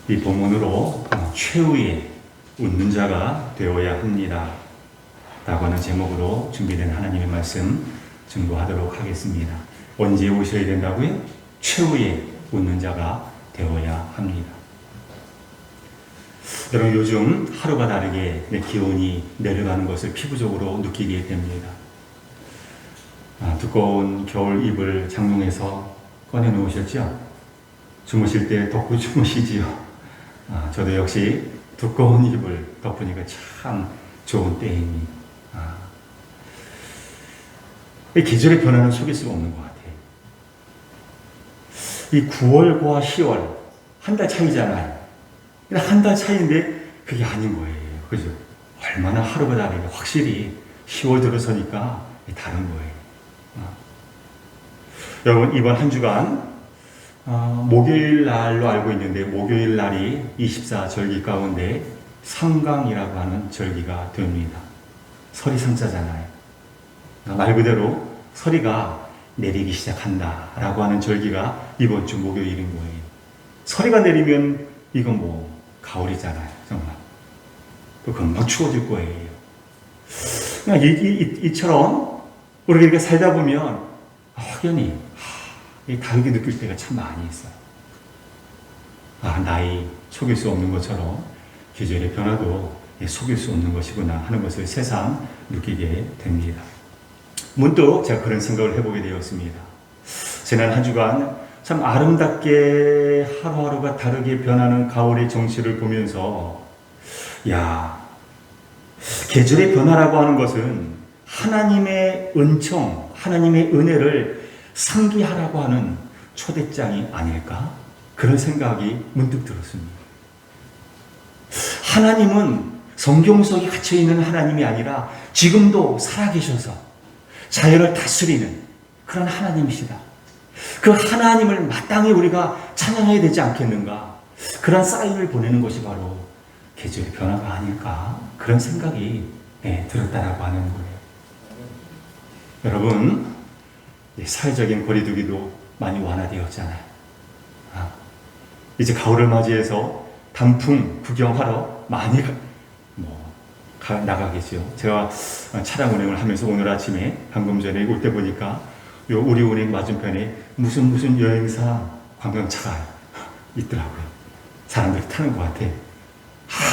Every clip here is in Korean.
이 본문으로 최후의 웃는 자가 되어야 합니다 라고 하는 제목으로 준비된 하나님의 말씀 증거하도록 하겠습니다. 언제 오셔야 된다고요? 최후의 웃는 자가 되어야 합니다. 여러분, 요즘 하루가 다르게 기온이 내려가는 것을 피부적으로 느끼게 됩니다. 두꺼운 겨울 이불 장롱에서 꺼내 놓으셨죠? 주무실 때 덮고 주무시지요? 저도 역시 두꺼운 이불 덮으니까 참 좋은 때입니다. 이 계절의 변화는 속일 수가 없는 것 같아요. 이 9월과 10월 한 달 차이잖아요. 한 달 차이인데 그게 아닌 거예요. 그죠? 얼마나 하루가 다르게 확실히 10월 들어서니까 다른 거예요. 여러분, 이번 한 주간 목요일 날로 알고 있는데 목요일 날이 24절기 가운데 상강이라고 하는 절기가 됩니다. 설이 상자잖아요. 말 그대로 서리가 내리기 시작한다라고 하는 절기가 이번 주 목요일인 거예요. 서리가 내리면 이건 뭐 가을이잖아요. 정말. 또 금방 추워질 거예요. 이처럼 우리가 이렇게 살다 보면 확연히 다르게 느낄 때가 참 많이 있어요. 나이 속일 수 없는 것처럼 계절의 변화도 속일 수 없는 것이구나 하는 것을 새삼 느끼게 됩니다. 문득 제가 그런 생각을 해보게 되었습니다. 지난 한 주간 참 아름답게 하루하루가 다르게 변하는 가을의 정취를 보면서 계절의 변화라고 하는 것은 하나님의 은총, 하나님의 은혜를 상기하라고 하는 초대장이 아닐까? 그런 생각이 문득 들었습니다. 하나님은 성경 속에 갇혀있는 하나님이 아니라 지금도 살아계셔서 자연을 다스리는 그런 하나님이시다. 그 하나님을 마땅히 우리가 찬양해야 되지 않겠는가? 그런 사인을 보내는 것이 바로 계절의 변화가 아닐까? 그런 생각이 들었다라고 하는 거예요. 여러분, 사회적인 거리두기도 많이 완화되었잖아요. 이제 가을을 맞이해서 단풍 구경하러 많이 나가겠죠. 제가 차량 운행을 하면서 오늘 아침에 방금 전에 올 때 보니까 우리 운행 맞은편에 무슨 여행사 관광차가 있더라고요. 사람들이 타는 것 같아.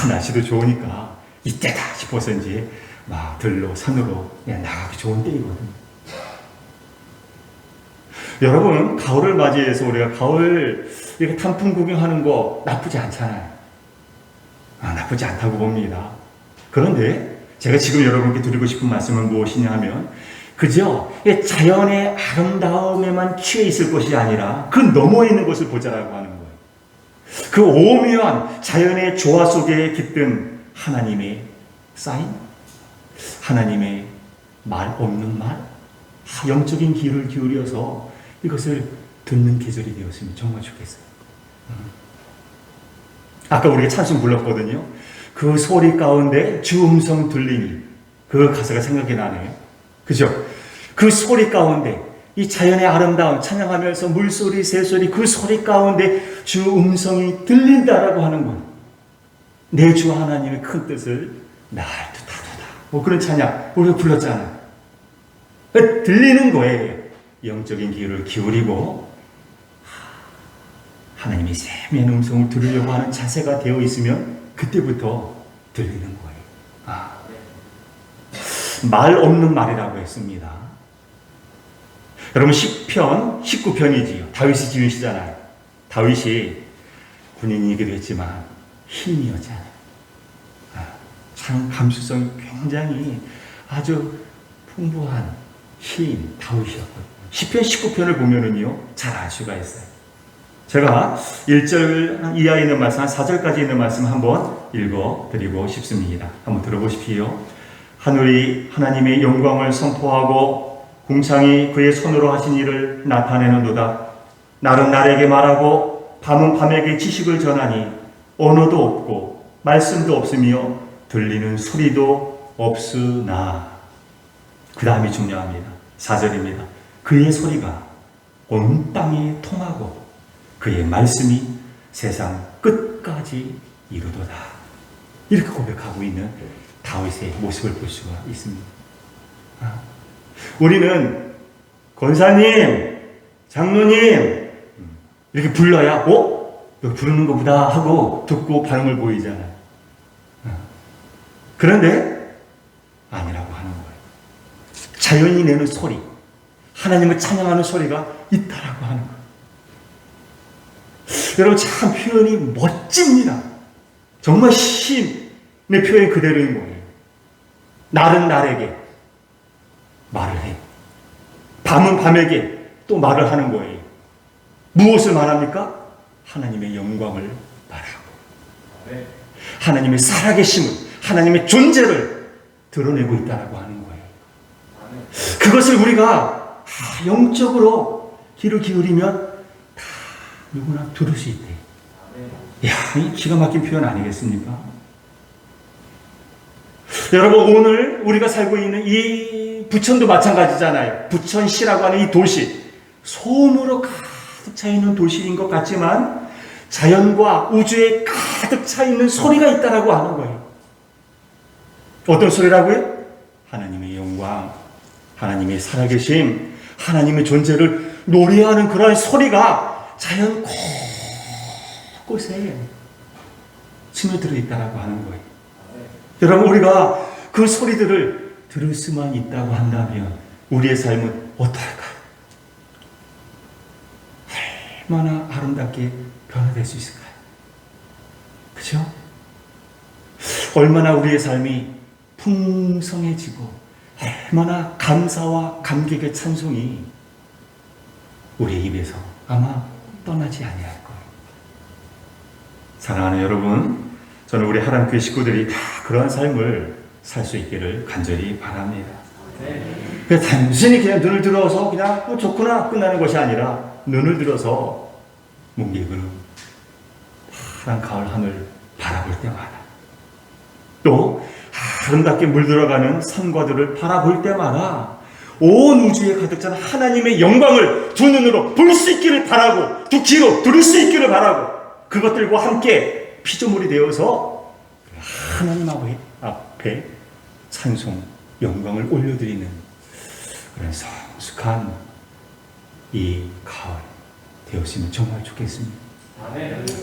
날씨도 좋으니까 이때다 싶어서 이제 막 들로 산으로 그냥 나가기 좋은 때이거든요. 여러분, 가을을 맞이해서 우리가 가을 이렇게 단풍 구경하는 거 나쁘지 않잖아요. 나쁘지 않다고 봅니다. 그런데 제가 지금 여러분께 드리고 싶은 말씀은 무엇이냐 하면 그저 자연의 아름다움에만 취해 있을 것이 아니라 그 너머에 있는 것을 보자라고 하는 거예요. 그 오묘한 자연의 조화 속에 깃든 하나님의 사인, 하나님의 말 없는 말, 영적인 귀를 기울여서 이것을 듣는 계절이 되었으면 정말 좋겠어요. 아까 우리가 찬송 불렀거든요. 그 소리 가운데 주 음성 들리니, 그 가사가 생각이 나네요. 그죠? 그 소리 가운데 이 자연의 아름다움 찬양하면서 물소리, 새소리, 그 소리 가운데 주 음성이 들린다라고 하는 것. 내 주 하나님의 큰 뜻을 날 뜻하도다. 그런 찬양 우리가 불렀잖아요. 들리는 거예요. 영적인 귀를 기울이고 하나님의 세미한 음성을 들으려고 하는 자세가 되어 있으면 그때부터 들리는 거예요. 말 없는 말이라고 했습니다. 여러분, 시편 19편이지요. 다윗이 지은 시잖아요. 다윗이 군인이기도 했지만 힘이었잖아요. 참 감수성이 굉장히 아주 풍부한 시인 다윗이었거든요. 시편 19편을 보면은요, 잘 알 수가 있어요. 제가 1절 이하에 있는 말씀, 한 4절까지 있는 말씀 한번 읽어드리고 싶습니다. 한번 들어보십시오. 하늘이 하나님의 영광을 선포하고 궁창이 그의 손으로 하신 일을 나타내는도다. 날은 날에게 말하고 밤은 밤에게 지식을 전하니 언어도 없고 말씀도 없으며 들리는 소리도 없으나. 그 다음이 중요합니다. 4절입니다. 그의 소리가 온 땅에 통하고 그의 말씀이 세상 끝 끝까지 이루도다. 이렇게 고백하고 있는 다윗의 모습을 볼 수가 있습니다. 우리는 권사님, 장로님 이렇게 불러야 여기 부르는 것보다 하고 듣고 반응을 보이잖아요. 그런데 아니라고 하는 거예요. 자연이 내는 소리, 하나님을 찬양하는 소리가 있다라고 하는 거예요. 여러분 참 표현이 멋집니다. 정말 힘의 표현 그대로인 거예요. 날은 날에게 말을 해. 밤은 밤에게 또 말을 하는 거예요. 무엇을 말합니까? 하나님의 영광을 말하고 하나님의 살아계심을, 하나님의 존재를 드러내고 있다라고 하는 거예요. 그것을 우리가 영적으로 귀를 기울이면 다 누구나 들을 수 있대. 이야, 이 기가 막힌 표현 아니겠습니까? 여러분, 오늘 우리가 살고 있는 이 부천도 마찬가지잖아요. 부천시라고 하는 이 도시, 소음으로 가득 차 있는 도시인 것 같지만 자연과 우주에 가득 차 있는 소리가 있다라고 하는 거예요. 어떤 소리라고요? 하나님의 영광, 하나님의 살아계심, 하나님의 존재를 노래하는 그런 소리가 자연 곳곳에 스며들어 있다라고 하는 거예요. 여러분, 우리가 그 소리들을 들을 수만 있다고 한다면 우리의 삶은 어떨까요? 얼마나 아름답게 변화될 수 있을까요? 그죠? 얼마나 우리의 삶이 풍성해지고 얼마나 감사와 감격의 찬송이 우리의 입에서 아마 떠나지 아니할 거예요. 사랑하는 여러분, 저는 우리 하람교회 식구들이 다 그러한 삶을 살 수 있기를 간절히 바랍니다. 그래서 단순히 그냥 눈을 들어서 그냥 좋구나 끝나는 것이 아니라 눈을 들어서 뭉게그름 파란 가을 하늘 바라볼 때마다 또 아름답게 물들어가는 산과들을 바라볼 때마다 온 우주에 가득 찬 하나님의 영광을 두 눈으로 볼 수 있기를 바라고 두 귀로 들을 수 있기를 바라고 그것들과 함께 피조물이 되어서 하나님 앞에 찬송, 영광을 올려드리는 그런 성숙한 이 가을 되었으면 정말 좋겠습니다.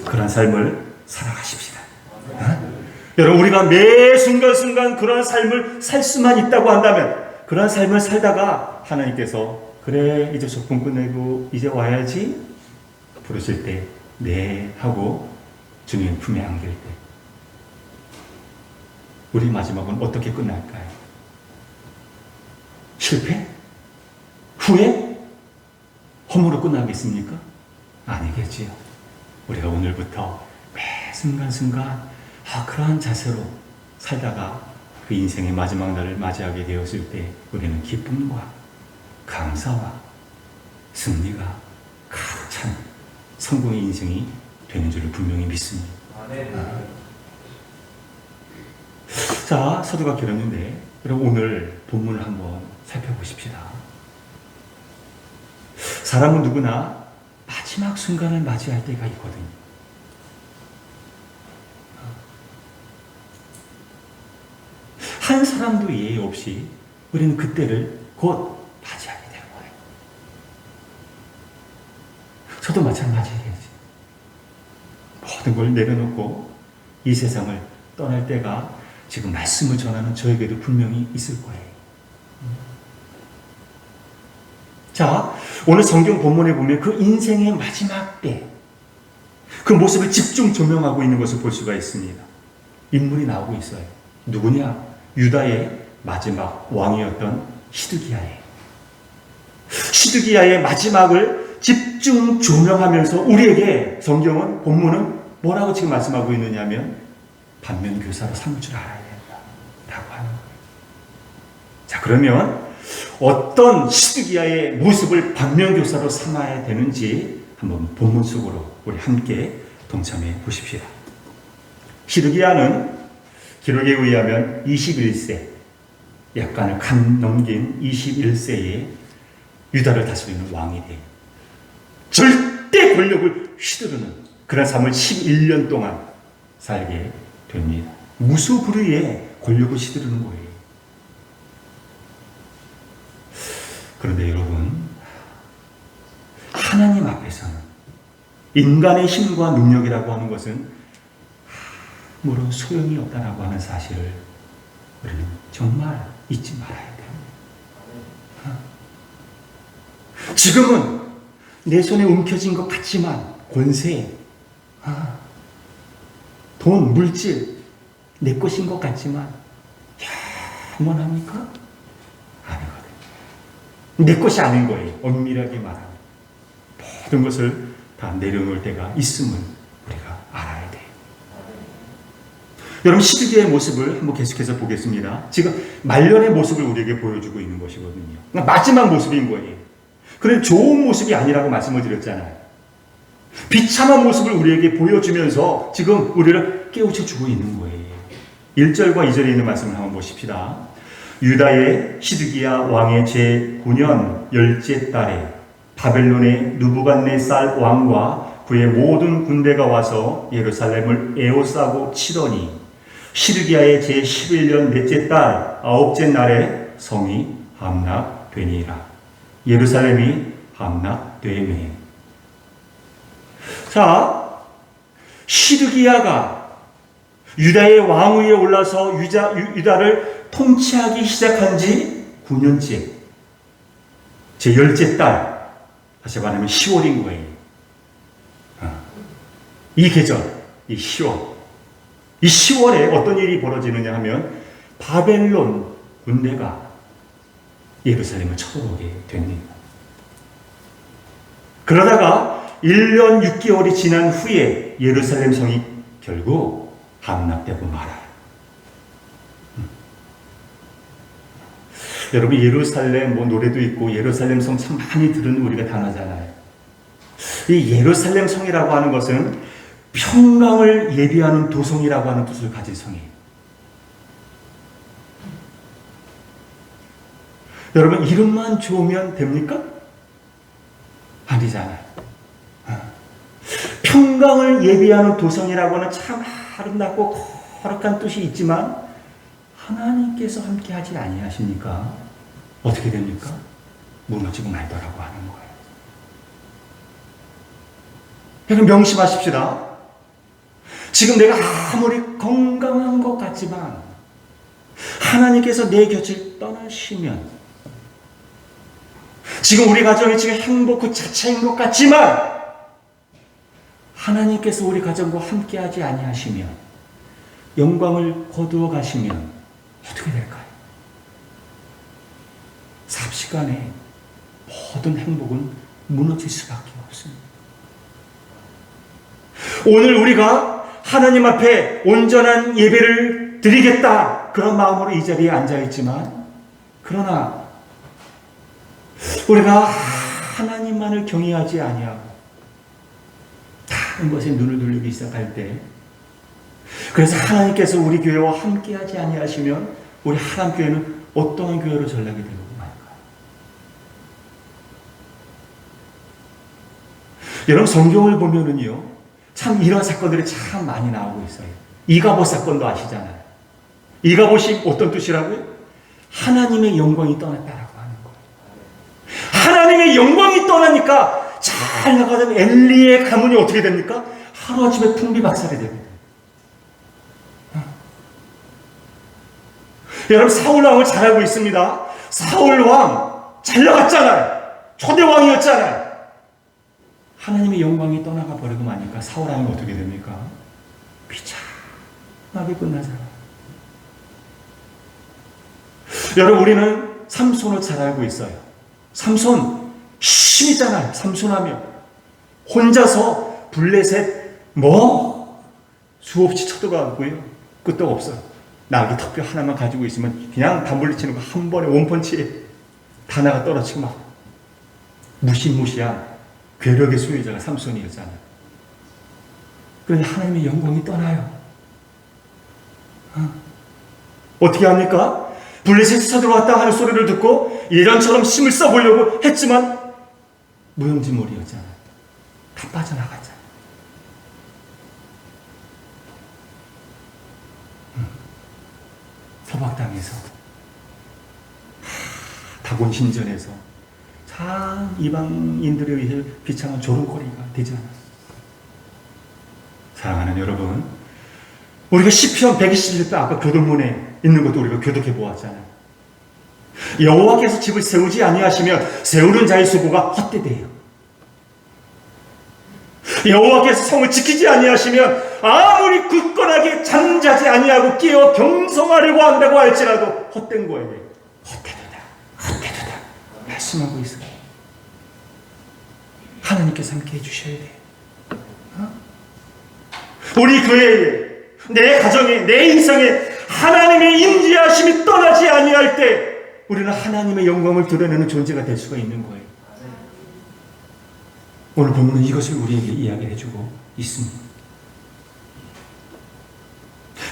그런 삶을 살아가십시다. 여러분, 우리가 매 순간순간 그런 삶을 살 수만 있다고 한다면 그런 삶을 살다가 하나님께서 그래 이제 소풍 끝내고 이제 와야지 부르실 때 네 하고 주님 품에 안길 때 우리 마지막은 어떻게 끝날까요? 실패? 후회? 허무로 끝나겠습니까? 아니겠지요. 우리가 오늘부터 매 순간순간 그러한 자세로 살다가 그 인생의 마지막 날을 맞이하게 되었을 때 우리는 기쁨과 감사와 승리가 가득 찬 성공의 인생이 되는 줄을 분명히 믿습니다. 자, 서두가 길었는데 여러분 오늘 본문을 한번 살펴보십시다. 사람은 누구나 마지막 순간을 맞이할 때가 있거든요. 한 사람도 예외 없이 우리는 그때를 곧 맞이하게 되는 거예요. 저도 마찬가지겠지. 모든 걸 내려놓고 이 세상을 떠날 때가 지금 말씀을 전하는 저에게도 분명히 있을 거예요. 자, 오늘 성경 본문에 보면 그 인생의 마지막 때 그 모습을 집중 조명하고 있는 것을 볼 수가 있습니다. 인물이 나오고 있어요. 누구냐? 유다의 마지막 왕이었던 시드기야예요. 시드기야의 마지막을 집중 조명하면서 우리에게 성경은 본문은 뭐라고 지금 말씀하고 있느냐면 반면교사로 삼을 줄 알아야 된다라고 하는 거예요. 자, 그러면 어떤 시드기야의 모습을 반면교사로 삼아야 되는지 한번 본문 속으로 우리 함께 동참해 보십시오. 시드기야는 기록에 의하면 21세, 약간을 간 넘긴 21세에 유다를 다스리는 왕이 돼 절대 권력을 휘두르는 그런 삶을 11년 동안 살게 됩니다. 무소불위에 권력을 시드르는 거예요. 그런데 여러분, 하나님 앞에서는 인간의 힘과 능력이라고 하는 것은 아무런 소용이 없다라고 하는 사실을 우리는 정말 잊지 말아야 돼요. 지금은 내 손에 움켜진 것 같지만 권세, 돈, 물질 내 것인 것 같지만 영원합니까? 아니거든요. 내 것이 아닌 거예요. 엄밀하게 말하면 모든 것을 다 내려놓을 때가 있음을 우리가 알아야 돼요. 여러분, 시드기의 모습을 한번 계속해서 보겠습니다. 지금 말년의 모습을 우리에게 보여주고 있는 것이거든요. 그러니까 마지막 모습인 거예요. 그런데 좋은 모습이 아니라고 말씀을 드렸잖아요. 비참한 모습을 우리에게 보여주면서 지금 우리를 깨우쳐주고 있는 거예요. 1절과 2절에 있는 말씀을 한번 보십시다. 유다의 시드기야 왕의 제9년 10째 달에 바벨론의 느부갓네살 왕과 그의 모든 군대가 와서 예루살렘을 에워싸고 치더니 시드기야의 제11년 넷째 달 9째 날에 성이 함락되니라. 예루살렘이 함락되매. 자, 시드기야가 유다의 왕위에 올라서 유다를 통치하기 시작한 지 9년째, 제 10째 달, 다시 말하면 10월인 거예요. 이 계절, 이 10월. 이 10월에 어떤 일이 벌어지느냐 하면 바벨론 군대가 예루살렘을 쳐들어오게 됩니다. 그러다가 1년 6개월이 지난 후에 예루살렘 성이 결국 함락되고 말아요. 여러분, 예루살렘 노래도 있고 예루살렘 성 참 많이 들은 우리가 단어잖아요. 이 예루살렘 성이라고 하는 것은 평강을 예비하는 도성이라고 하는 뜻을 가진 성이에요. 여러분, 이름만 좋으면 됩니까? 아니잖아요. 평강을 예비하는 도성이라고 하는 참 아름답고 거룩한 뜻이 있지만 하나님께서 함께 하지 아니하십니까? 어떻게 됩니까? 무너지고 말더라고 하는 거예요. 여러분, 명심하십시다. 지금 내가 아무리 건강한 것 같지만 하나님께서 내 곁을 떠나시면, 지금 우리 가정이 지금 행복 그 자체인 것 같지만 하나님께서 우리 가정과 함께하지 아니하시면, 영광을 거두어 가시면 어떻게 될까요? 삽시간에 모든 행복은 무너질 수밖에 없습니다. 오늘 우리가 하나님 앞에 온전한 예배를 드리겠다, 그런 마음으로 이 자리에 앉아있지만, 그러나 우리가 하나님만을 경외하지 아니하고 다른 것에 눈을 돌리기 시작할 때, 그래서 하나님께서 우리 교회와 함께하지 아니하시면 우리 하남교회는 어떠한 교회로 전락이 되고 말까요? 여러분, 성경을 보면은요, 참 이런 사건들이 참 많이 나오고 있어요. 이가봇 사건도 아시잖아요. 이가봇이 어떤 뜻이라고요? 하나님의 영광이 떠났다라고 하는 거예요. 하나님의 영광이 떠나니까 잘 나가던 엘리의 가문이 어떻게 됩니까? 하루아침에 풍비박살이 됩니다. 여러분, 사울왕을 잘 알고 있습니다. 사울왕 잘 나갔잖아요. 초대왕이었잖아요. 하나님의 영광이 떠나가 버리고 마니까 사울왕이 어떻게 됩니까? 비참하게 끝나잖아요. 여러분, 우리는 삼손을 잘 알고 있어요. 삼손 힘있잖아요. 삼손 하면 혼자서 블레셋 수없이 쳐들어가고요, 끄떡 없어요. 나귀 턱뼈 하나만 가지고 있으면 그냥 단볼리 치는 거 한 번에 원펀치에 다 나가 떨어지고 막 무시무시한 괴력의 소유자가 삼손이었잖아요. 그런데 하나님의 영광이 떠나요. 어떻게 합니까? 블레셋이 쳐들어왔다 하는 소리를 듣고 예전처럼 힘을 써보려고 했지만 무용지물이었잖아요. 다 빠져나갔잖아요. 포박 땅에서 다곤 신전에서 참 이방인들에 의해 비참한 조롱거리가 되지 않았습니다. 사랑하는 여러분, 우리가 시편 121편 아까 교도문에 있는 것도 우리가 교독해 보았잖아요. 여호와께서 집을 세우지 아니하시면 세우는 자의 수고가 헛되대요. 여호와께서 성을 지키지 아니하시면 아무리 굳건하게 잠자지 아니하고 깨어 경성하려고 한다고 할지라도 헛된 거예요. 헛되도다 말씀하고 있어요. 하나님께서 함께 해주셔야 돼요. 우리 교회에, 내 가정에, 내 인생에 하나님의 임재하심이 떠나지 아니할 때 우리는 하나님의 영광을 드러내는 존재가 될 수가 있는 거예요. 오늘 본문은 이것을 우리에게 이야기해 주고 있습니다.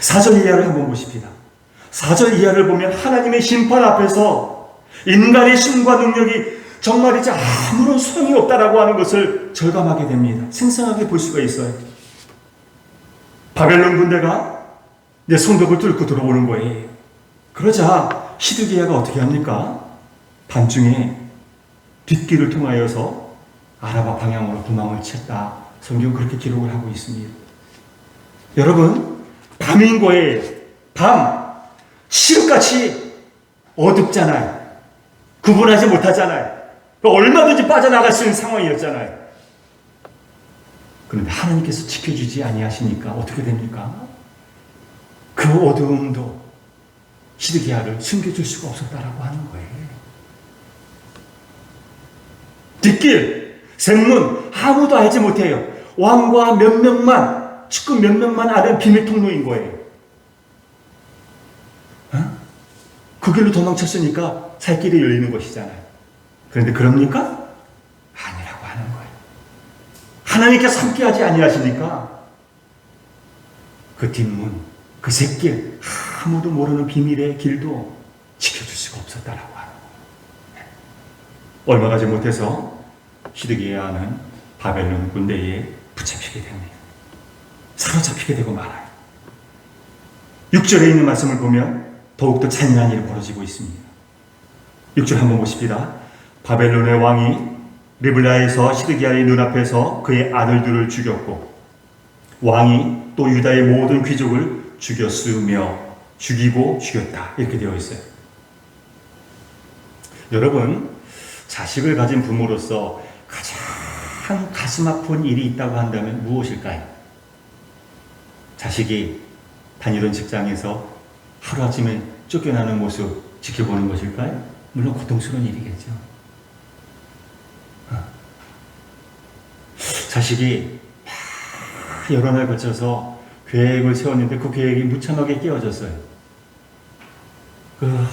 4절 이하를 한번 보십시다. 4절 이하를 보면 하나님의 심판 앞에서 인간의 힘과 능력이 정말이지 아무런 소용이 없다라고 하는 것을 절감하게 됩니다. 생생하게 볼 수가 있어요. 바벨론 군대가 내 성벽을 뚫고 들어오는 거예요. 그러자 시드기야가 어떻게 합니까? 밤중에 뒷길을 통하여서 아라바 방향으로 도망을 쳤다. 성경은 그렇게 기록을 하고 있습니다. 여러분, 밤인 거예요. 밤, 칠흑같이 어둡잖아요. 구분하지 못하잖아요. 얼마든지 빠져나갈 수 있는 상황이었잖아요. 그런데 하나님께서 지켜주지 아니하시니까 어떻게 됩니까? 그 어두움도 시드기야를 숨겨줄 수가 없었다라고 하는 거예요. 뒷길, 샘문, 아무도 알지 못해요. 왕과 몇 명만, 측근 몇 명만 아는 비밀 통로인 거예요. 그 길로 도망쳤으니까 살 길이 열리는 것이잖아요. 그런데 그럽니까? 아니라고 하는 거예요. 하나님께서 함께하지 아니하시니까 그 뒷문, 그 샛길, 아무도 모르는 비밀의 길도 지켜줄 수가 없었다라고 하는 거예요. 얼마 가지 못해서 시드기야는 바벨론 군대에 붙잡히게 됩니다. 사로잡히게 되고 말아요. 6절에 있는 말씀을 보면 더욱더 잔인한 일이 벌어지고 있습니다. 6절 한번 보십시다. 바벨론의 왕이 리블라에서 시드기야의 눈앞에서 그의 아들들을 죽였고 왕이 또 유다의 모든 귀족을 죽였으며 죽이고 죽였다. 이렇게 되어 있어요. 여러분, 자식을 가진 부모로서 가장 가슴 아픈 일이 있다고 한다면 무엇일까요? 자식이 다니던 직장에서 하루아침에 쫓겨나는 모습 지켜보는 것일까요? 물론 고통스러운 일이겠죠. 자식이 여러 날 거쳐서 계획을 세웠는데 그 계획이 무참하게 깨어졌어요. 그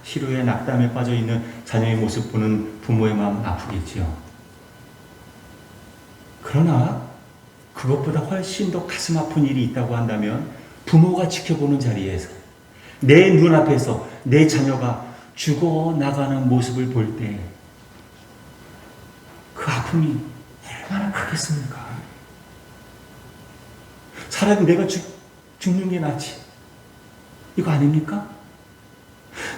시루에 낙담에 빠져있는 자녀의 모습 보는 부모의 마음 아프겠지요. 그러나 그것보다 훨씬 더 가슴 아픈 일이 있다고 한다면 부모가 지켜보는 자리에서 내 눈앞에서 내 자녀가 죽어나가는 모습을 볼 때 그 아픔이 얼마나 크겠습니까? 차라리 내가 죽는 게 낫지. 이거 아닙니까?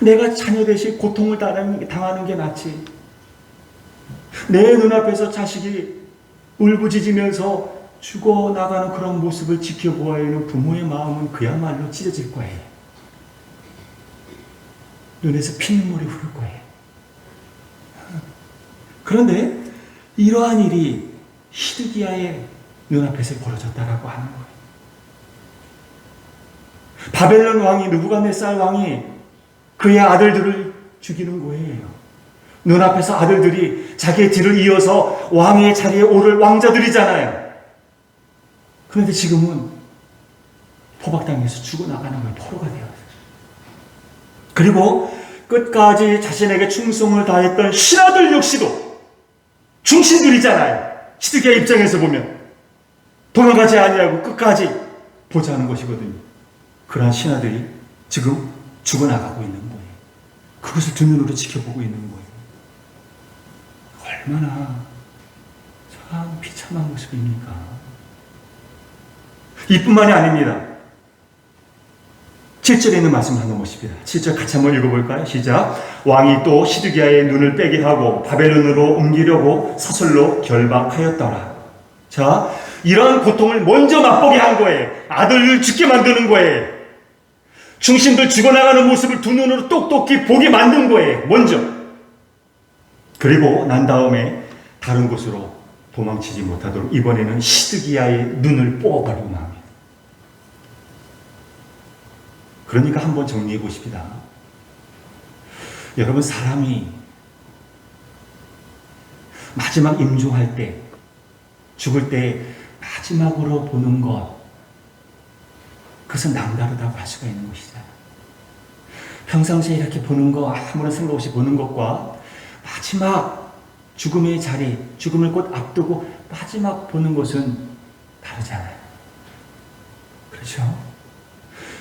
내가 자녀 대신 고통을 당하는 게 낫지. 내 눈앞에서 자식이 울부짖으면서 죽어나가는 그런 모습을 지켜보아야 하는 부모의 마음은 그야말로 찢어질 거예요. 눈에서 피눈물이 흐를 거예요. 그런데 이러한 일이 시드기야의 눈앞에서 벌어졌다라고 하는 거예요. 바벨론 왕이, 느부갓네살 왕이 그의 아들들을 죽이는 거예요. 눈앞에서 아들들이 자기의 뒤를 이어서 왕의 자리에 오를 왕자들이잖아요. 그런데 지금은 포박당해서 죽어나가는 거예요. 포로가 되어서. 그리고 끝까지 자신에게 충성을 다했던 신하들 역시도 중신들이잖아요. 시드기야 입장에서 보면 도망가지 아니하고 끝까지 보자는 것이거든요. 그러한 신하들이 지금 죽어나가고 있는 거예요. 그것을 두 눈으로 지켜보고 있는 거예요. 얼마나 참 비참한 모습입니까? 이뿐만이 아닙니다. 7절에 있는 말씀을 한번 보십니다. 7절 같이 한번 읽어볼까요? 시작. 왕이 또 시드기야의 눈을 빼게 하고 바벨론으로 옮기려고 사슬로 결박하였더라. 자, 이런 고통을 먼저 맛보게 한 거예요. 아들을 죽게 만드는 거예요. 충신들 죽어나가는 모습을 두 눈으로 똑똑히 보게 만든 거예요. 먼저. 그리고 난 다음에 다른 곳으로 도망치지 못하도록 이번에는 시드기야의 눈을 뽑아버리고 납니다. 그러니까 한번 정리해 보십니다. 여러분, 사람이 마지막 임종할 때, 죽을 때 마지막으로 보는 것, 그것은 남다르다고 할 수가 있는 것이잖아요. 평상시에 이렇게 보는 거, 아무런 생각 없이 보는 것과 마지막 죽음의 자리, 죽음을 곧 앞두고 마지막 보는 것은 다르잖아요. 그렇죠?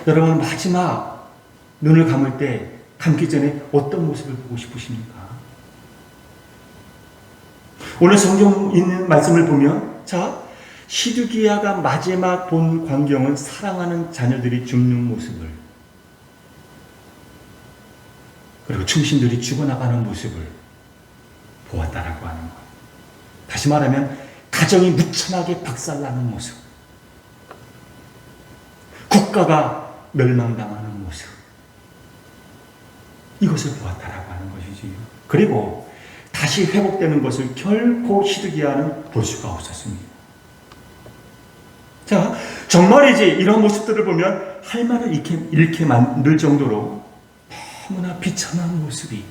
여러분, 마지막 눈을 감을 때, 감기 전에 어떤 모습을 보고 싶으십니까? 오늘 성경 있는 말씀을 보면, 자, 시드기야가 마지막 본 광경은 사랑하는 자녀들이 죽는 모습을, 그리고 충신들이 죽어나가는 모습을 보았다라고 하는 거예요. 다시 말하면 가정이 무참하게 박살나는 모습, 국가가 멸망당하는 모습, 이것을 보았다라고 하는 것이지. 그리고 다시 회복되는 것을 결코 시드기야는 볼 수가 없었습니다. 자, 정말이지 이런 모습들을 보면 할 말을 잃게 만들 정도로 너무나 비참한 모습이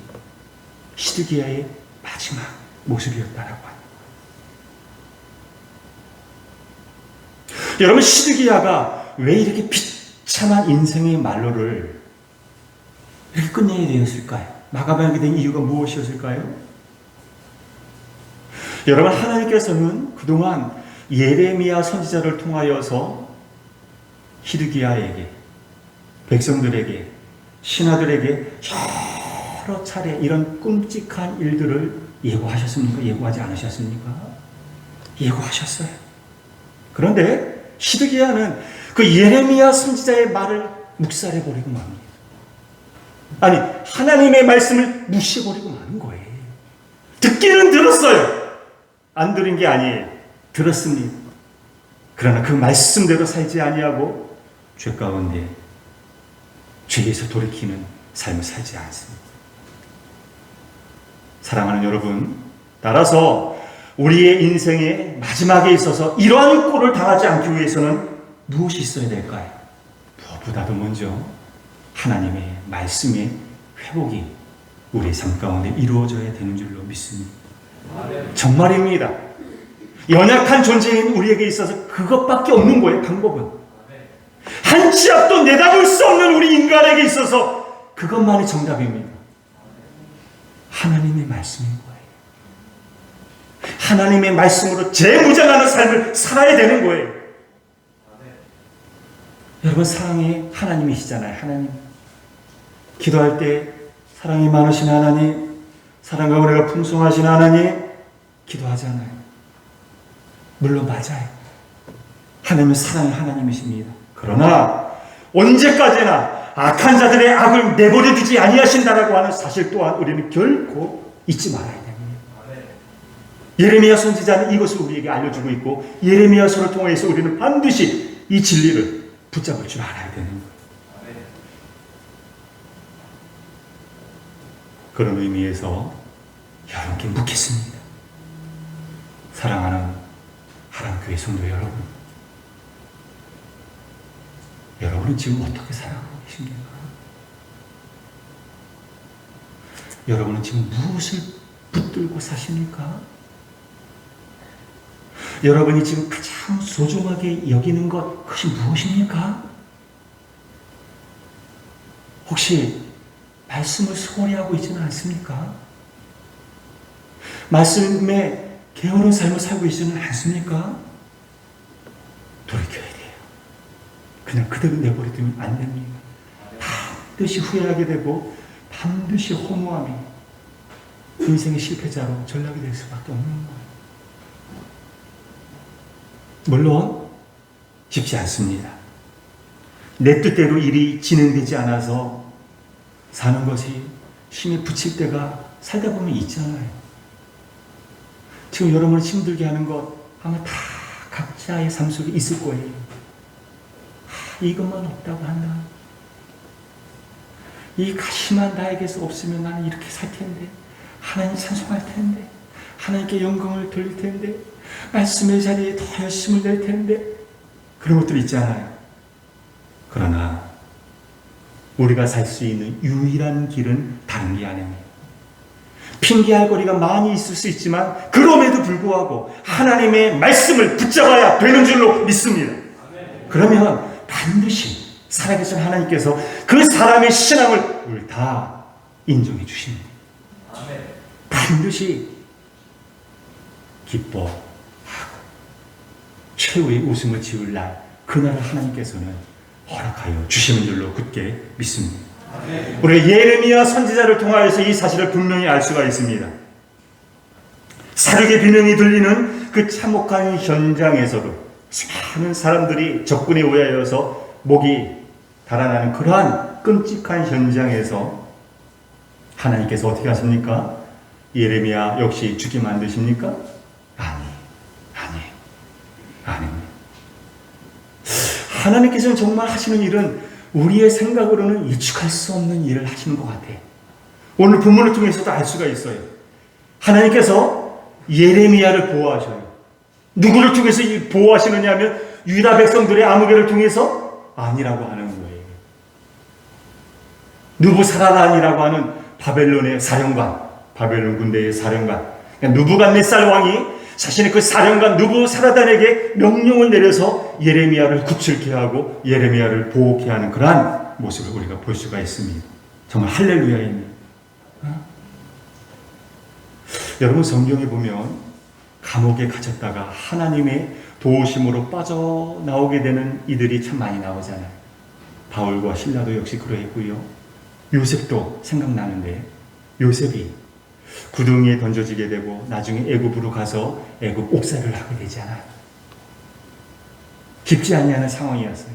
시드기야의 마지막 모습이었다라고 합니다. 여러분, 시드기야가 왜 이렇게 비참한 인생의 말로를 이렇게 끝내야 되었을까요? 마감하게 된 이유가 무엇이었을까요? 여러분, 하나님께서는 그동안 예레미야 선지자를 통하여서 시드기야에게, 백성들에게, 신하들에게 여러 차례 이런 끔찍한 일들을 예고하셨습니까? 예고하지 않으셨습니까? 예고하셨어요. 그런데 시드기야는 그 예레미야 선지자의 말을 묵살해버리고 맙니다. 아니, 하나님의 말씀을 무시해버리고 마는 거예요. 듣기는 들었어요. 안 들은 게 아니에요. 들었습니다. 그러나 그 말씀대로 살지 아니하고 죄 가운데 죄에서 돌이키는 삶을 살지 않습니다. 사랑하는 여러분, 따라서 우리의 인생의 마지막에 있어서 이러한 꼴을 당하지 않기 위해서는 무엇이 있어야 될까요? 무엇보다도 먼저 하나님의 말씀의 회복이 우리의 삶 가운데 이루어져야 되는 줄로 믿습니다. 정말입니다. 연약한 존재인 우리에게 있어서 그것밖에 없는 거예요. 방법은. 한 치 앞도 내다볼 수 없는 우리 인간에게 있어서 그것만이 정답입니다. 하나님의 말씀인 거예요. 하나님의 말씀으로 재무장하는 삶을 살아야 되는 거예요. 여러분, 사랑의 하나님이시잖아요. 하나님. 기도할 때 사랑이 많으신 하나님, 사랑과 은혜가 풍성하신 하나님, 기도하잖아요. 물론 맞아요. 하나님은 사랑의 하나님이십니다. 그러나 언제까지나 악한 자들의 악을 내버려 두지 아니하신다라고 하는 사실 또한 우리는 결코 잊지 말아야 됩니다. 예레미야 선지자는 이것을 우리에게 알려주고 있고, 예레미야서를 통해서 우리는 반드시 이 진리를 붙잡을 줄 알아야 되는 거예요. 그런 의미에서 여러분께 묻겠습니다. 사랑하는 하나님교회 성도 여러분, 여러분은 지금 어떻게 살아가고 계십니까? 여러분은 지금 무엇을 붙들고 사십니까? 여러분이 지금 가장 소중하게 여기는 것, 그것이 무엇입니까? 혹시 말씀을 소홀히 하고 있지는 않습니까? 말씀에 게으른 삶을 살고 있지는 않습니까? 돌이켜야 돼요. 그냥 그대로 내버려두면 안 됩니다. 반드시 후회하게 되고 반드시 허무함이 인생의 실패자로 전락이 될 수밖에 없는 거예요. 물론 쉽지 않습니다. 내 뜻대로 일이 진행되지 않아서 사는 것이 힘에 부칠 때가 살다 보면 있잖아요. 지금 여러분을 힘들게 하는 것 아마 다 각자의 삶 속에 있을 거예요. 이것만 없다고 한다. 이 가시만 나에게서 없으면 나는 이렇게 살 텐데, 하나님 찬송할 텐데, 하나님께 영광을 돌릴 텐데, 말씀의 자리에 더 열심을 낼 텐데, 그런 것들이 있잖아요. 그러나 우리가 살 수 있는 유일한 길은 다른 게 아닙니다. 핑계할 거리가 많이 있을 수 있지만 그럼에도 불구하고 하나님의 말씀을 붙잡아야 되는 줄로 믿습니다. 그러면 반드시 살아계신 하나님께서 그 사람의 신앙을 우리 다 인정해 주십니다. 반드시 기뻐하고 최후의 웃음을 지을 날, 그날을 하나님께서는 허락하여 주시는 줄로 굳게 믿습니다. 우리 예레미야 선지자를 통하여서 이 사실을 분명히 알 수가 있습니다. 사륙의 비명이 들리는 그 참혹한 현장에서도 수많은 사람들이 적군에 의하여서 목이 달아나는 그러한 끔찍한 현장에서 하나님께서 어떻게 하십니까? 예레미야 역시 죽게 만드십니까? 아닙니다. 하나님께서는 정말 하시는 일은 우리의 생각으로는 예측할 수 없는 일을 하시는 것 같아요. 오늘 본문을 통해서도 알 수가 있어요. 하나님께서 예레미야를 보호하셔요. 누구를 통해서 보호하시느냐 하면 유다 백성들의 아무개를 통해서 아니라고 하는 거예요. 느부사라단이라고 하는 바벨론의 사령관, 바벨론 군대의 사령관, 그러니까 느부갓네살 왕이 자신의 그 사령관 느부사라단에게 명령을 내려서 예레미야를 구출케 하고 예레미야를 보호케 하는 그러한 모습을 우리가 볼 수가 있습니다. 정말 할렐루야입니다. 여러분, 성경에 보면 감옥에 갇혔다가 하나님의 도우심으로 빠져나오게 되는 이들이 참 많이 나오잖아요. 바울과 실라도 역시 그러했고요. 요셉도 생각나는데, 요셉이 구덩이에 던져지게 되고 나중에 애굽으로 가서 애굽 옥살이를 하게 되잖아요. 깊지 않냐는 상황이었어요.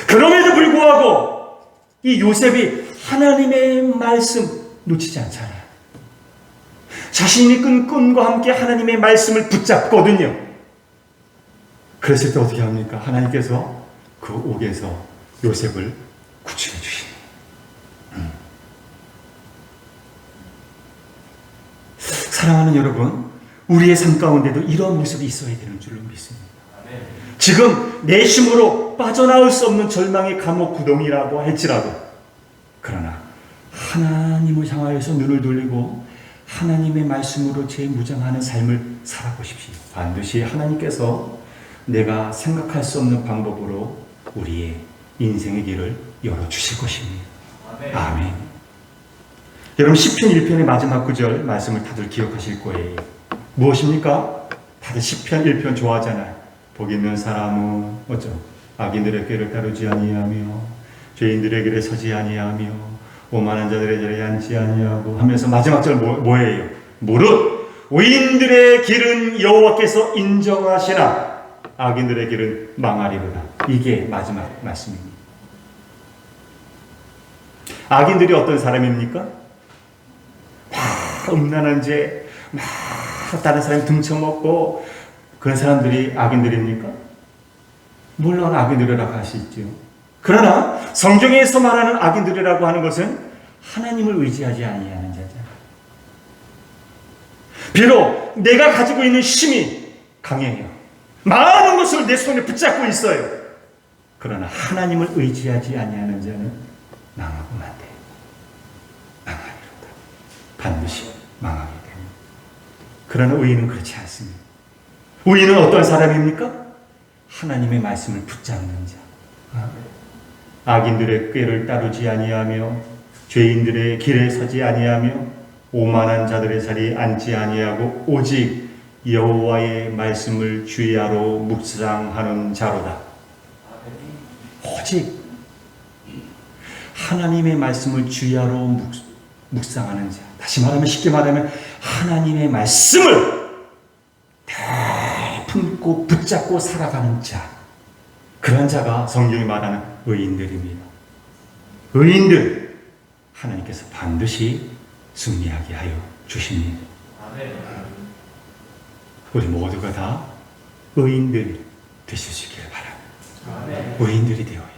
그럼에도 불구하고 이 요셉이 하나님의 말씀 놓치지 않잖아요. 자신이 끈 끈과 함께 하나님의 말씀을 붙잡거든요. 그랬을 때 어떻게 합니까? 하나님께서 그 옥에서 요셉을 구출해 주시니. 사랑하는 여러분, 우리의 삶 가운데도 이런 모습이 있어야 되는 줄로 믿습니다. 지금 내 힘으로 빠져나올 수 없는 절망의 감옥 구덩이라고 할지라도, 그러나 하나님을 향하여서 눈을 돌리고 하나님의 말씀으로 재무장하는 삶을 살아보십시오. 반드시 하나님께서 내가 생각할 수 없는 방법으로 우리의 인생의 길을 열어주실 것입니다. 아멘. 여러분, 시편 1편의 마지막 구절 말씀을 다들 기억하실 거예요. 무엇입니까? 다들 시편 1편 좋아하잖아요. 복 있는 사람은 어쩌? 악인들의 꾀를 따르지 아니하며 죄인들의 길에 서지 아니하며 오만한 자들의 자리에 앉지 아니하고 하면서 마지막 절 뭐예요? 무릇 의인들의 길은 여호와께서 인정하시나 악인들의 길은 망하리로다. 이게 마지막 말씀입니다. 악인들이 어떤 사람입니까? 음란한 죄, 다른 사람 등쳐먹고 그런 사람들이 악인들입니까? 물론 악인들이라고 할 수 있죠. 그러나 성경에서 말하는 악인들이라고 하는 것은 하나님을 의지하지 아니하는 자잖아요. 비록 내가 가지고 있는 힘이 강해요. 많은 것을 내 손에 붙잡고 있어요. 그러나 하나님을 의지하지 아니하는 자는 망하고 만대. 망하리로다. 반드시 망하게 됩니다. 그러나 의인은 그렇지 않습니다. 의인은 어떤 사람입니까? 하나님의 말씀을 붙잡는 자. 악인들의 꾀를 따르지 아니하며 죄인들의 길에 서지 아니하며 오만한 자들의 자리에 앉지 아니하고 오직 여호와의 말씀을 주야로 묵상하는 자로다. 오직 하나님의 말씀을 주야로 묵상하는 자. 다시 말하면, 쉽게 말하면 하나님의 말씀을 품고 붙잡고 살아가는 자. 그런 자가 성경이 말하는 의인들입니다. 의인들 하나님께서 반드시 승리하게 하여 주십니다. 우리 모두가 다 의인들 되실 수 있기를 바랍니다. 의인들이 되어야 돼요.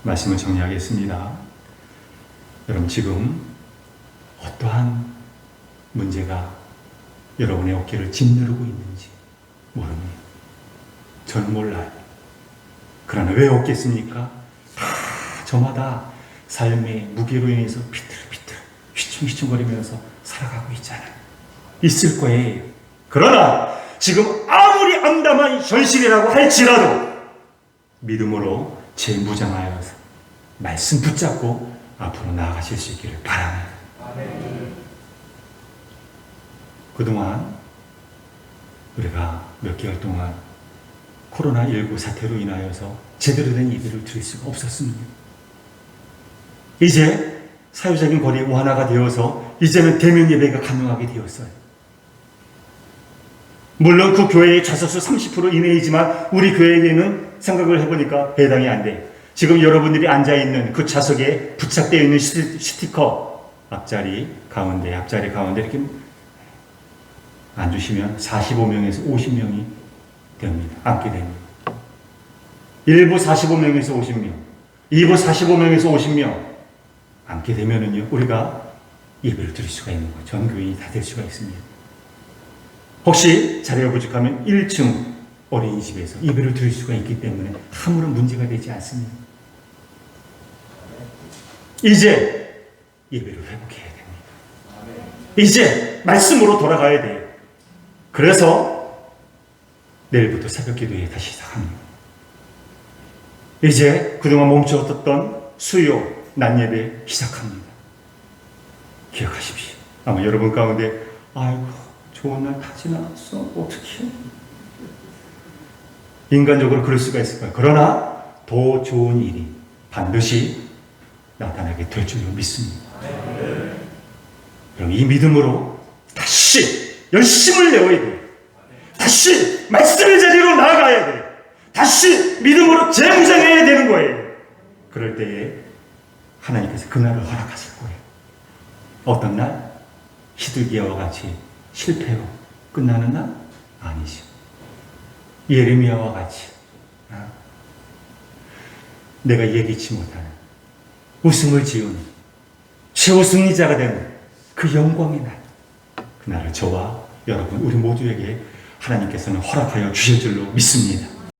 말씀을 정리하겠습니다. 여러분, 지금 어떠한 문제가 여러분의 어깨를 짓누르고 있는지 모릅니다. 저는 몰라요. 그러나 왜 없겠습니까? 다 저마다 삶의 무게로 인해서 비틀비틀 휘청휘청거리면서 살아가고 있잖아요. 있을 거예요. 그러나 지금 아무리 암담한 현실이라고 할지라도 믿음으로 재무장하여서 말씀 붙잡고 앞으로 나아가실 수 있기를 바랍니다. 그동안 우리가 몇 개월 동안 코로나19 사태로 인하여서 제대로 된 예배를 드릴 수가 없었습니다. 이제 사회적인 거리 완화가 되어서 이제는 대면 예배가 가능하게 되었어요. 물론 그 교회의 좌석수 30% 이내이지만 우리 교회에게는 생각을 해보니까 배당이 안 돼요. 지금 여러분들이 앉아있는 그 좌석에 부착되어 있는 스티커 앞자리 가운데 이렇게 앉으시면 45명에서 50명이 됩니다. 앉게 됩니다. 1부 45명에서 50명, 2부 45명에서 50명 앉게 되면은요, 우리가 예배를 드릴 수가 있는 거예요. 전 교인이 다 될 수가 있습니다. 혹시 자리가 부족하면 1층 어린이집에서 예배를 드릴 수가 있기 때문에 아무런 문제가 되지 않습니다. 이제 예배를 회복해야 됩니다. 이제 말씀으로 돌아가야 돼요. 그래서 내일부터 새벽 기도에 다시 시작합니다. 이제 그동안 멈추었던 수요, 낮 예배 시작합니다. 기억하십시오. 아마 여러분 가운데 아이고 좋은 날 다 지나갔어. 어떡해. 인간적으로 그럴 수가 있을 거예요. 그러나 더 좋은 일이 반드시 나타나게 될 줄로 믿습니다. 그럼 이 믿음으로 다시 열심을 내어야 돼요. 다시 말씀의 자리로 나아가야 돼요. 다시 믿음으로 재무장해야 되는 거예요. 그럴 때에 하나님께서 그날을 허락하실 거예요. 어떤 날? 히드기야와 같이 실패로 끝나는 날? 아니죠. 예레미야와 같이 내가 예기치 못하는 웃음을 지은 최우승리자가 되는 그 영광의 날, 그날을 저와 여러분 우리 모두에게 하나님께서는 허락하여 주실 줄로 믿습니다.